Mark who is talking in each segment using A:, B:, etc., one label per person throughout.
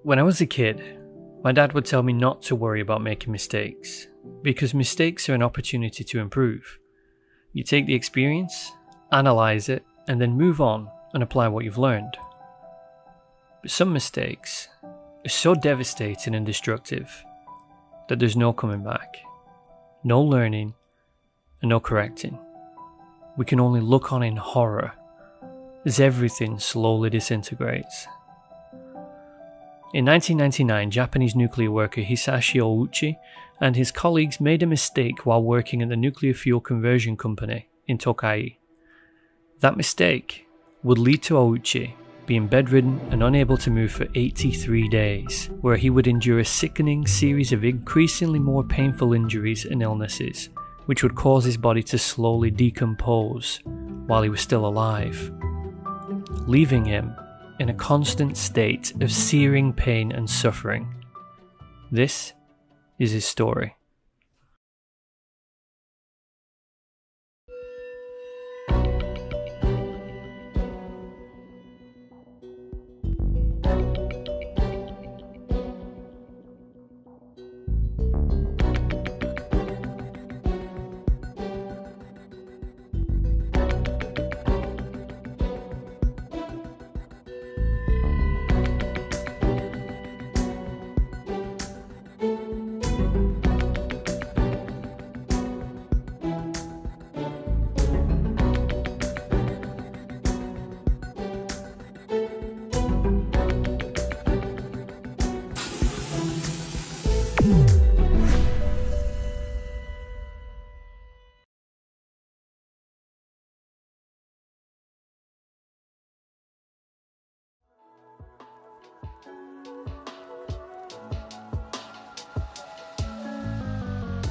A: When I was a kid, my dad would tell me not to worry about making mistakes, because mistakes are an opportunity to improve. You take the experience, analyze it, and then move on and apply what you've learned. But some mistakes are so devastating and destructive that there's no coming back, no learning, and no correcting. We can only look on in horror as everything slowly disintegrates. In 1999, Japanese nuclear worker Hisashi Ouchi and his colleagues made a mistake while working at the nuclear fuel conversion company in Tokai. That mistake would lead to Ouchi being bedridden and unable to move for 83 days, where he would endure a sickening series of increasingly more painful injuries and illnesses, which would cause his body to slowly decompose while he was still alive, leaving him in a constant state of searing pain and suffering. This is his story.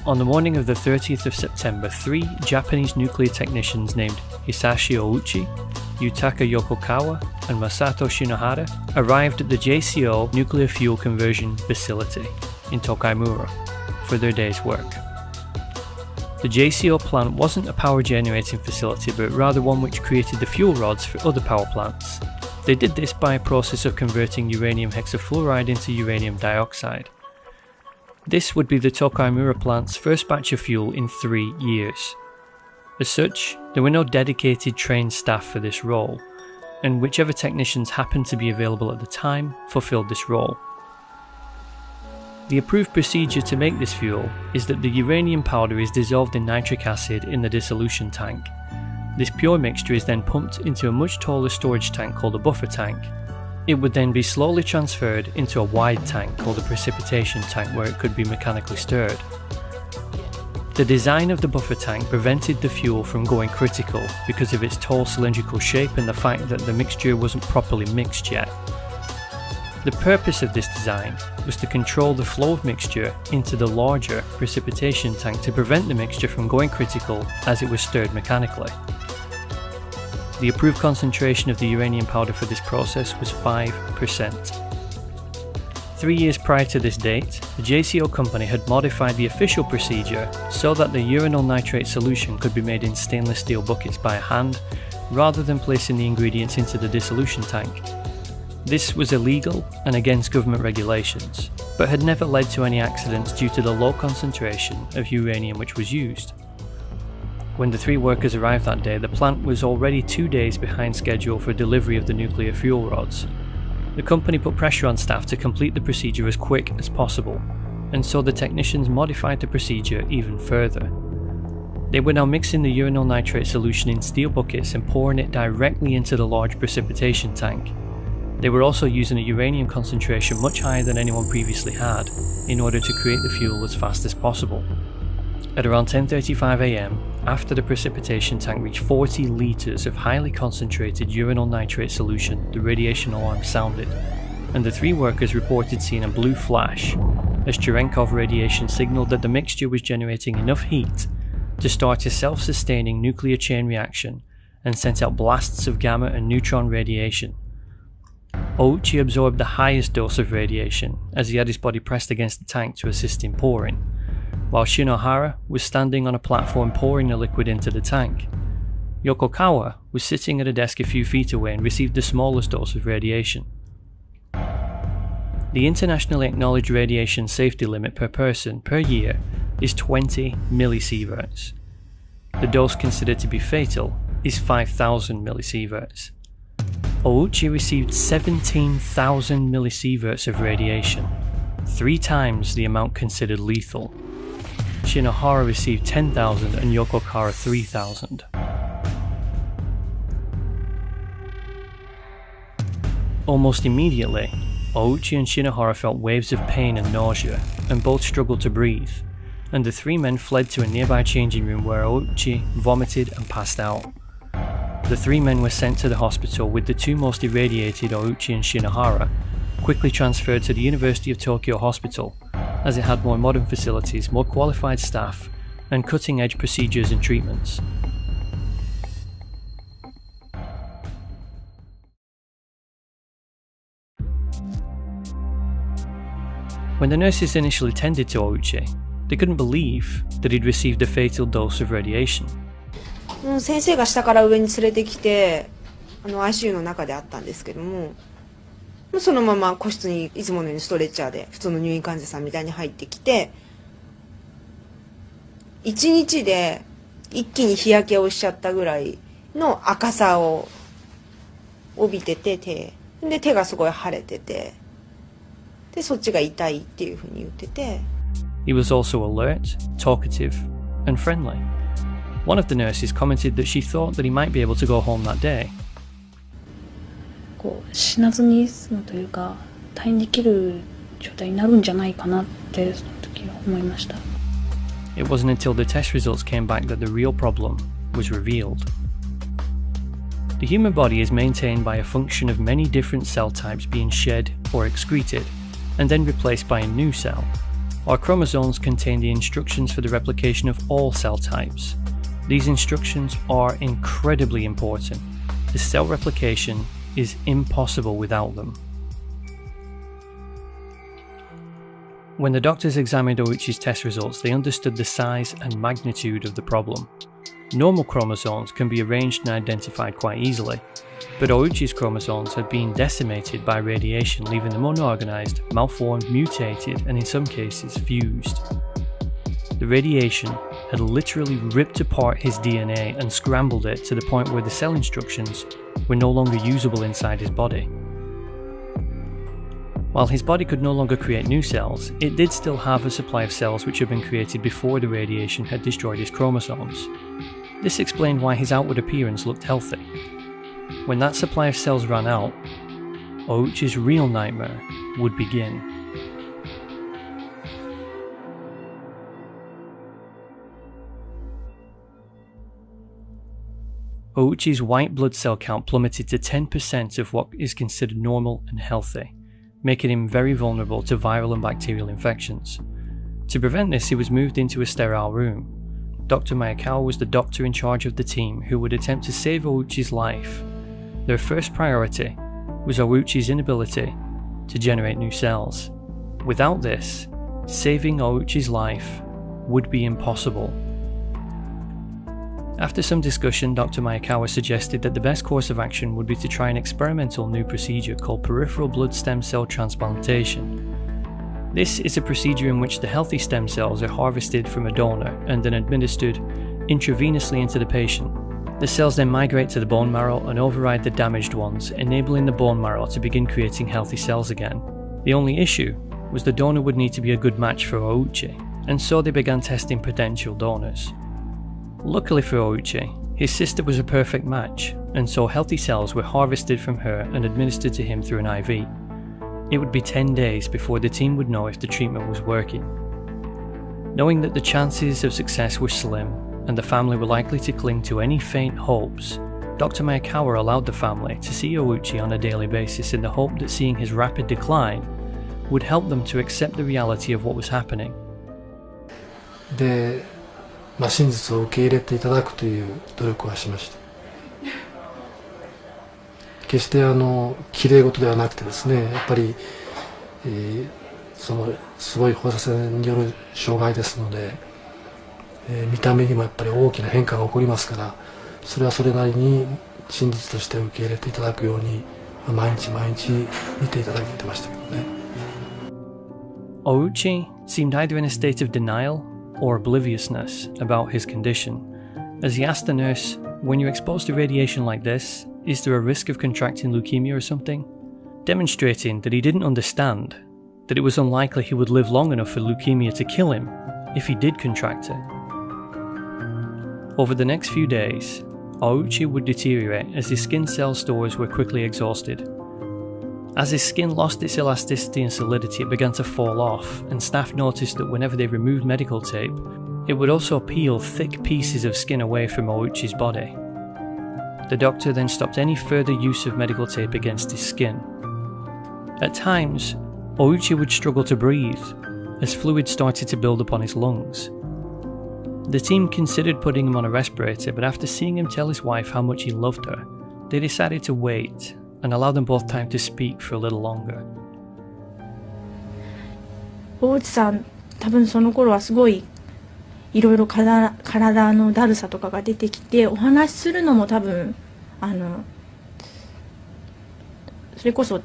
A: On the morning of the 30th of September, 3 Japanese nuclear technicians named Hisashi Ouchi, Yutaka Yokokawa, and Masato Shinohara arrived at the JCO nuclear fuel conversion facility in Tokaimura for their day's work. The JCO plant wasn't a power generating facility, but rather one which created the fuel rods for other power plants. They did this by a process of converting uranium hexafluoride into uranium dioxide. This would be the Tokaimura plant's first batch of fuel in 3 years. As such, there were no dedicated trained staff for this role, and whichever technicians happened to be available at the time fulfilled this role. The approved procedure to make this fuel is that the uranium powder is dissolved in nitric acid in the dissolution tank. This pure mixture is then pumped into a much taller storage tank called a buffer tank. It would then be slowly transferred into a wide tank called a precipitation tank, where it could be mechanically stirred. The design of the buffer tank prevented the fuel from going critical because of its tall cylindrical shape and the fact that the mixture wasn't properly mixed yet. The purpose of this design was to control the flow of mixture into the larger precipitation tank to prevent the mixture from going critical as it was stirred mechanically. The approved concentration of the uranium powder for this process was 5%. 3 years prior to this date, the JCO company had modified the official procedure so that the uranyl nitrate solution could be made in stainless steel buckets by hand, rather than placing the ingredients into the dissolution tank. This was illegal and against government regulations, but had never led to any accidents due to the low concentration of uranium which was used. When the 3 workers arrived that day, the plant was already 2 days behind schedule for delivery of the nuclear fuel rods. The company put pressure on staff to complete the procedure as quick as possible, and so the technicians modified the procedure even further. They were now mixing the uranyl nitrate solution in steel buckets and pouring it directly into the large precipitation tank. They were also using a uranium concentration much higher than anyone previously had, in order to create the fuel as fast as possible. At around 10:35 am, after the precipitation tank reached 40 litres of highly concentrated uranyl nitrate solution, the radiation alarm sounded, and the 3 workers reported seeing a blue flash as Cherenkov radiation signalled that the mixture was generating enough heat to start a self-sustaining nuclear chain reaction and sent out blasts of gamma and neutron radiation. Ouchi absorbed the highest dose of radiation as he had his body pressed against the tank to assist in pouring, while Shinohara was standing on a platform pouring the liquid into the tank. Yokokawa was sitting at a desk a few feet away and received the smallest dose of radiation. The internationally acknowledged radiation safety limit per person per year is 20 millisieverts. The dose considered to be fatal is 5,000 millisieverts. Ouchi received 17,000 millisieverts of radiation, 3 times the amount considered lethal. Shinohara received 10,000 and Yokokara 3,000. Almost immediately, Ouchi and Shinohara felt waves of pain and nausea, and both struggled to breathe, and the 3 men fled to a nearby changing room where Ouchi vomited and passed out. The 3 men were sent to the hospital, with the 2 most irradiated, Ouchi and Shinohara, quickly transferred to the University of Tokyo Hospital, as it had more modern facilities, more qualified staff, and cutting-edge procedures and treatments. When the nurses initially tended to Ouchi, they couldn't believe that he'd received a fatal dose of radiation.
B: 先生が下から上に連れてきて、ICU の中であったんですけども、そのまま個室にいつものようにストレッチャーで普通の入院患者さんみたいに入ってきて、1日で一気に日焼けをしちゃったぐらいの赤さを帯びてて、手がすごい腫れてて、でそっちが痛いっていうふうに言ってて。
A: He was also alert, talkative, and friendly. One of the nurses commented that she thought that he might be able to go home that day.
C: 死なずに済むというか、退院できる状態になるんじゃないかなってその時は思いました。
A: It wasn't until the test results came back that the real problem was revealed. The human body is maintained by a function of many different cell types being shed or excreted, and then replaced by a new cell. Our chromosomes contain the instructions for the replication of all cell types. These instructions are incredibly important. The cell replication is impossible without them. When the doctors examined Ouchi's test results, they understood the size and magnitude of the problem. Normal chromosomes can be arranged and identified quite easily, but Ouchi's chromosomes had been decimated by radiation, leaving them unorganized, malformed, mutated, and in some cases fused. The radiation had literally ripped apart his DNA and scrambled it to the point where the cell instructions were no longer usable inside his body. While his body could no longer create new cells, it did still have a supply of cells which had been created before the radiation had destroyed his chromosomes. This explained why his outward appearance looked healthy. When that supply of cells ran out, Ouchi's real nightmare would begin. Ouchi's white blood cell count plummeted to 10% of what is considered normal and healthy, making him very vulnerable to viral and bacterial infections. To prevent this, he was moved into a sterile room. Dr. Mayakawa was the doctor in charge of the team who would attempt to save Ouchi's life. Their first priority was Ouchi's inability to generate new cells. Without this, saving Ouchi's life would be impossible. After some discussion, Dr. Mayakawa suggested that the best course of action would be to try an experimental new procedure called peripheral blood stem cell transplantation. This is a procedure in which the healthy stem cells are harvested from a donor and then administered intravenously into the patient. The cells then migrate to the bone marrow and override the damaged ones, enabling the bone marrow to begin creating healthy cells again. The only issue was the donor would need to be a good match for Ouchi, and so they began testing potential donors. Luckily for Ouchi, his sister was a perfect match, and so healthy cells were harvested from her and administered to him through an IV. It would be 10 days before the team would know if the treatment was working. Knowing that the chances of success were slim, and the family were likely to cling to any faint hopes, Dr. Mayakawa allowed the family to see Ouchi on a daily basis in the hope that seeing his rapid decline would help them to accept the reality of what was happening.
D: で、真実を受け入れていただくという努力はしました。決して綺麗事ではなくてですね、やっぱり、そのすごい放射線による障害ですので、見た目にもやっぱり大きな変化が起こりますから、それはそれなりに真実として受け入れていただくように、毎日毎日見ていただいてましたけどね。
A: Ouchi seemed either in a state of denial or obliviousness about his condition, as he asked the nurse, "When you're exposed to radiation like this, is there a risk of contracting leukemia or something?" Demonstrating that he didn't understand that it was unlikely he would live long enough for leukemia to kill him if he did contract it. Over the next few days, Ouchi would deteriorate as his skin cell stores were quickly exhausted. As his skin lost its elasticity and solidity, it began to fall off, and staff noticed that whenever they removed medical tape, it would also peel thick pieces of skin away from Ouchi's body. The doctor then stopped any further use of medical tape against his skin. At times, Ouchi would struggle to breathe, as fluid started to build up on his lungs. The team considered putting him on a respirator, but after seeing him tell his wife how much he loved her, they decided to wait and allow them both time to speak for a little longer.
C: 大内さん、多分その頃はすごいいろいろ体のだるさとかが出てきて、お話しするのも多分それこそ、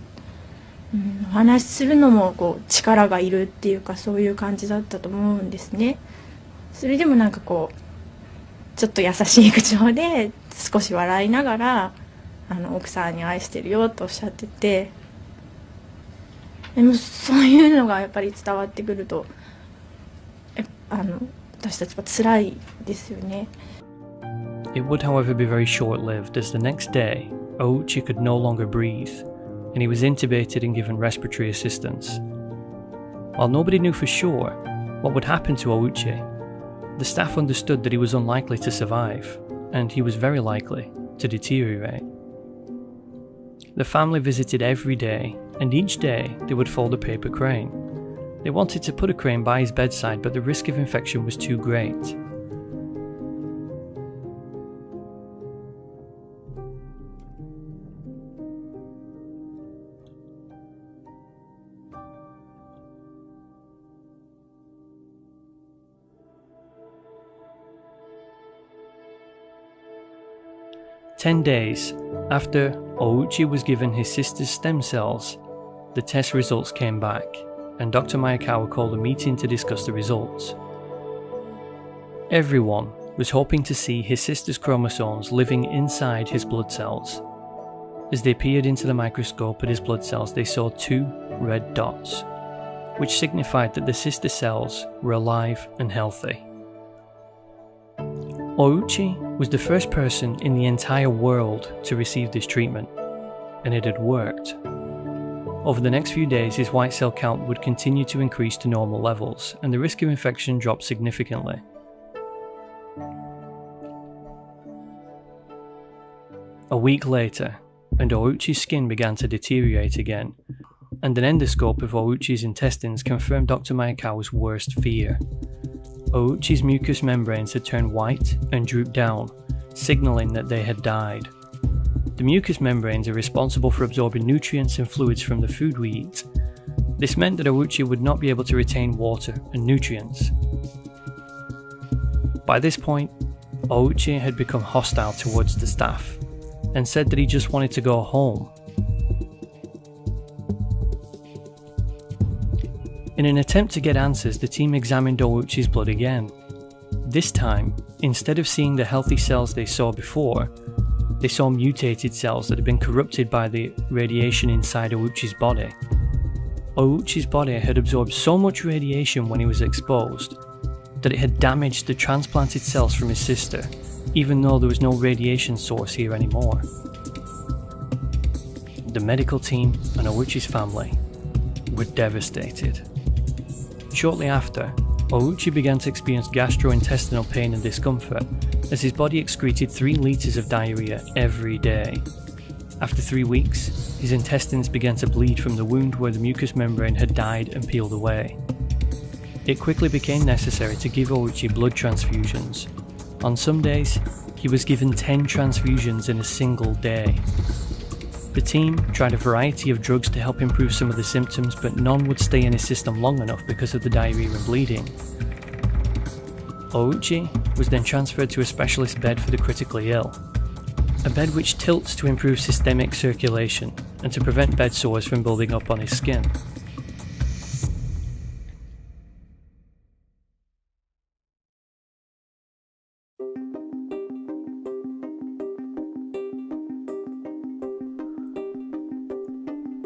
C: お話しするのもこう力がいるっていうか、そういう感じだったと思うんですね。それでもなんかこうちょっと優しい口調で少し笑いながら奥さんに愛してるよとおっしゃってて、でもそういうのがやっぱり伝わってくると私たちは辛いですよね。
A: It would, however, be very short-lived, as the next day, Ouchi could no longer breathe, and he was intubated and given respiratory assistance. While nobody knew for sure what would happen to Ouchi, the staff understood that he was unlikely to survive, and he was very likely to deteriorate. The family visited every day, and each day they would fold a paper crane. They wanted to put a crane by his bedside, but the risk of infection was too great. Ten days after Ouchi was given his sister's stem cells, the test results came back, and Dr. Mayakawa called a meeting to discuss the results. Everyone was hoping to see his sister's chromosomes living inside his blood cells. As they peered into the microscope at his blood cells, they saw 2 red dots, which signified that the sister cells were alive and healthy. Ouchi was the first person in the entire world to receive this treatment, and it had worked. Over the next few days, his white cell count would continue to increase to normal levels, and the risk of infection dropped significantly. A week later, and Ouchi's skin began to deteriorate again, and an endoscope of Ouchi's intestines confirmed Dr. Mayakawa's worst fear. Ouchi's mucous membranes had turned white and drooped down, signalling that they had died. The mucous membranes are responsible for absorbing nutrients and fluids from the food we eat. This meant that Ouchi would not be able to retain water and nutrients. By this point, Ouchi had become hostile towards the staff, and said that he just wanted to go home. In an attempt to get answers, the team examined Ouchi's blood again. This time, instead of seeing the healthy cells they saw before, they saw mutated cells that had been corrupted by the radiation inside Ouchi's body. Ouchi's body had absorbed so much radiation when he was exposed that it had damaged the transplanted cells from his sister, even though there was no radiation source here anymore. The medical team and Ouchi's family were devastated. Shortly after, Ouchi began to experience gastrointestinal pain and discomfort as his body excreted 3 litres of diarrhea every day. After 3 weeks, his intestines began to bleed from the wound where the mucous membrane had died and peeled away. It quickly became necessary to give Ouchi blood transfusions. On some days, he was given 10 transfusions in a single day. The team tried a variety of drugs to help improve some of the symptoms, but none would stay in his system long enough because of the diarrhea and bleeding. Ouchi was then transferred to a specialist bed for the critically ill, a bed which tilts to improve systemic circulation and to prevent bed sores from building up on his skin.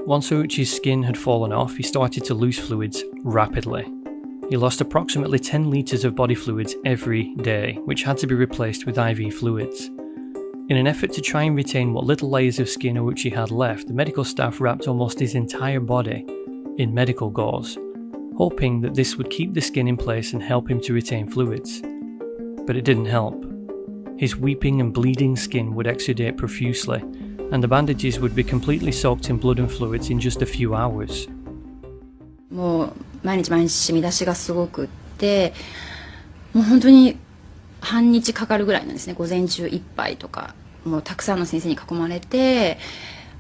A: Once Ouchi's skin had fallen off, he started to lose fluids rapidly. He lost approximately 10 litres of body fluids every day, which had to be replaced with IV fluids. In an effort to try and retain what little layers of skin Ouchi had left, the medical staff wrapped almost his entire body in medical gauze, hoping that this would keep the skin in place and help him to retain fluids. But it didn't help. His weeping and bleeding skin would exudate profusely, and the bandages would be completely soaked in blood and fluids in just a few hours.
E: もう毎日染み出しがすごくって、もう本当に半日かかるぐらいなんですね。午前中いっぱいとか、もうたくさんの先生に囲まれて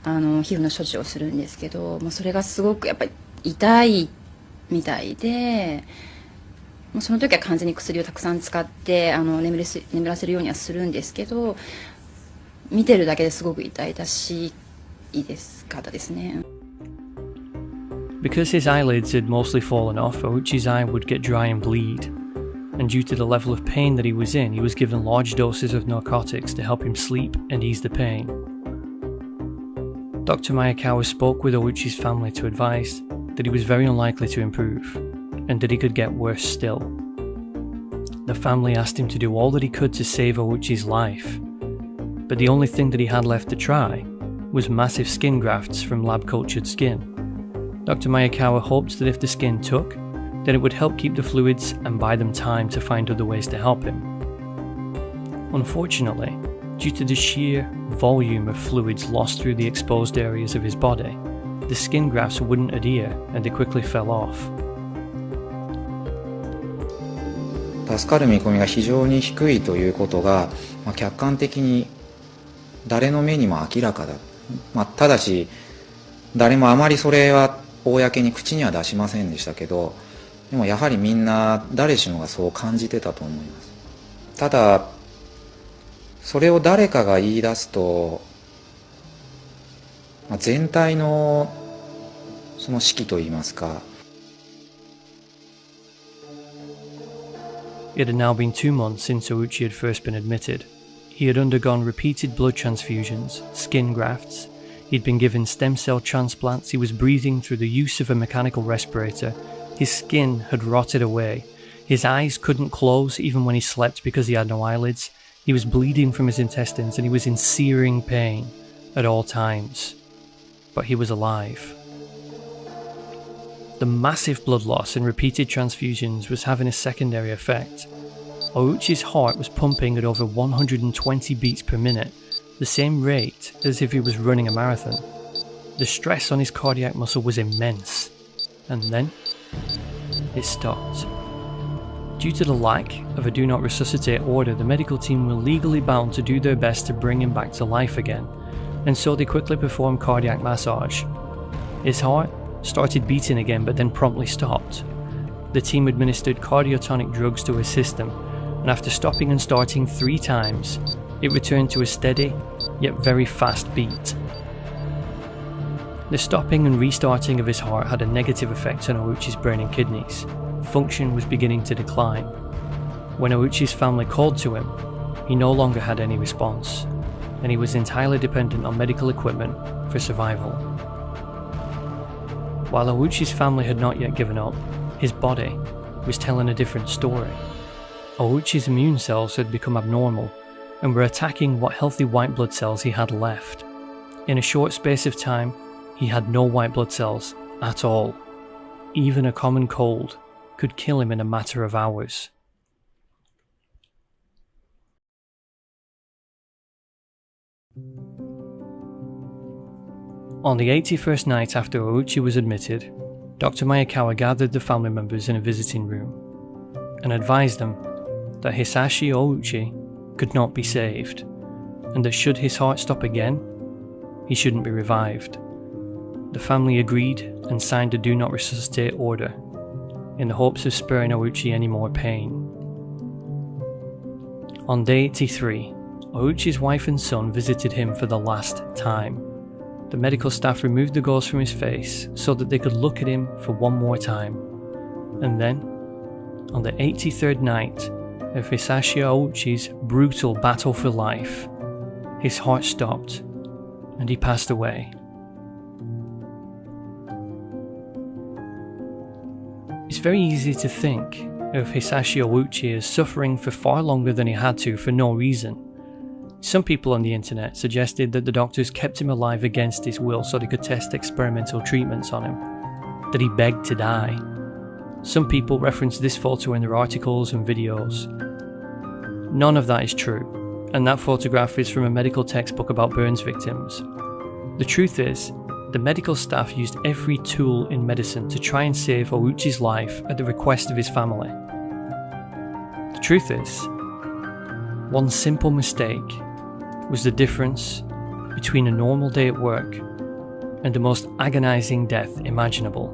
E: 皮膚の処置をするんですけど、もうそれがすごくやっぱり痛いみたいで、もうその時は完全に薬をたくさん使って眠らせるようにはするんですけど、見てるだけですごく痛々しいかったですね。
A: Because his eyelids had mostly fallen off, Ouchi's eye would get dry and bleed, and due to the level of pain that he was in, he was given large doses of narcotics to help him sleep and ease the pain. Dr. Miyakawa spoke with Ouchi's family to advise that he was very unlikely to improve, and that he could get worse still. The family asked him to do all that he could to save Ouchi's life, but the only thing that he had left to try was massive skin grafts from lab-cultured skin. Dr. Miyakawa hoped that if the skin took, then it would help keep the fluids and buy them time to find other ways to help him. Unfortunately, due to the sheer volume of fluids lost through the exposed areas of his body, the skin grafts wouldn't adhere and they quickly fell off.
F: 助かる見込みが非常に低いということが、客観的に誰の目にも明らかだ。ただし誰もあまりそれは公に口には出しませんでしたけど、でもやはりみんな誰しもがそう感じてたと思います。ただそれを誰かが言い出すと、全体のその士気といいますか。
A: It had now been 2 months since Ouchi had first been admitted. He had undergone repeated blood transfusions, skin grafts. He'd been given stem cell transplants, he was breathing through the use of a mechanical respirator, his skin had rotted away, his eyes couldn't close even when he slept because he had no eyelids, he was bleeding from his intestines and he was in searing pain at all times. But he was alive. The massive blood loss and repeated transfusions was having a secondary effect. Ouchi's heart was pumping at over 120 beats per minute, the same rate as if he was running a marathon. The stress on his cardiac muscle was immense. And then, it stopped. Due to the lack of a do not resuscitate order, the medical team were legally bound to do their best to bring him back to life again, and so they quickly performed cardiac massage. His heart started beating again but then promptly stopped. The team administered cardiotonic drugs to assist him, and after stopping and starting 3 times, it returned to a steady, yet very fast beat. The stopping and restarting of his heart had a negative effect on Ouchi's brain and kidneys. Function was beginning to decline. When Ouchi's family called to him, he no longer had any response, and he was entirely dependent on medical equipment for survival. While Ouchi's family had not yet given up, his body was telling a different story. Ouchi's immune cells had become abnormal, and were attacking what healthy white blood cells he had left. In a short space of time, he had no white blood cells at all. Even a common cold could kill him in a matter of hours. On the 81st night after Ouchi was admitted, Dr. Miyakawa gathered the family members in a visiting room and advised them that Hisashi Ouchi could not be saved, and that should his heart stop again, he shouldn't be revived. The family agreed and signed a do not resuscitate order, in the hopes of sparing Ouchi any more pain. On day 83, Ouchi's wife and son visited him for the last time. The medical staff removed the gauze from his face so that they could look at him for one more time. And then, on the 83rd night of Hisashi Ouchi's brutal battle for life, his heart stopped and he passed away. It's very easy to think of Hisashi Ouchi as suffering for far longer than he had to for no reason. Some people on the internet suggested that the doctors kept him alive against his will so they could test experimental treatments on him, that he begged to die. Some people referenced this photo in their articles and videos. None of that is true, and that photograph is from a medical textbook about burns victims. The truth is, the medical staff used every tool in medicine to try and save Ouchi's life at the request of his family. The truth is, one simple mistake was the difference between a normal day at work and the most agonizing death imaginable.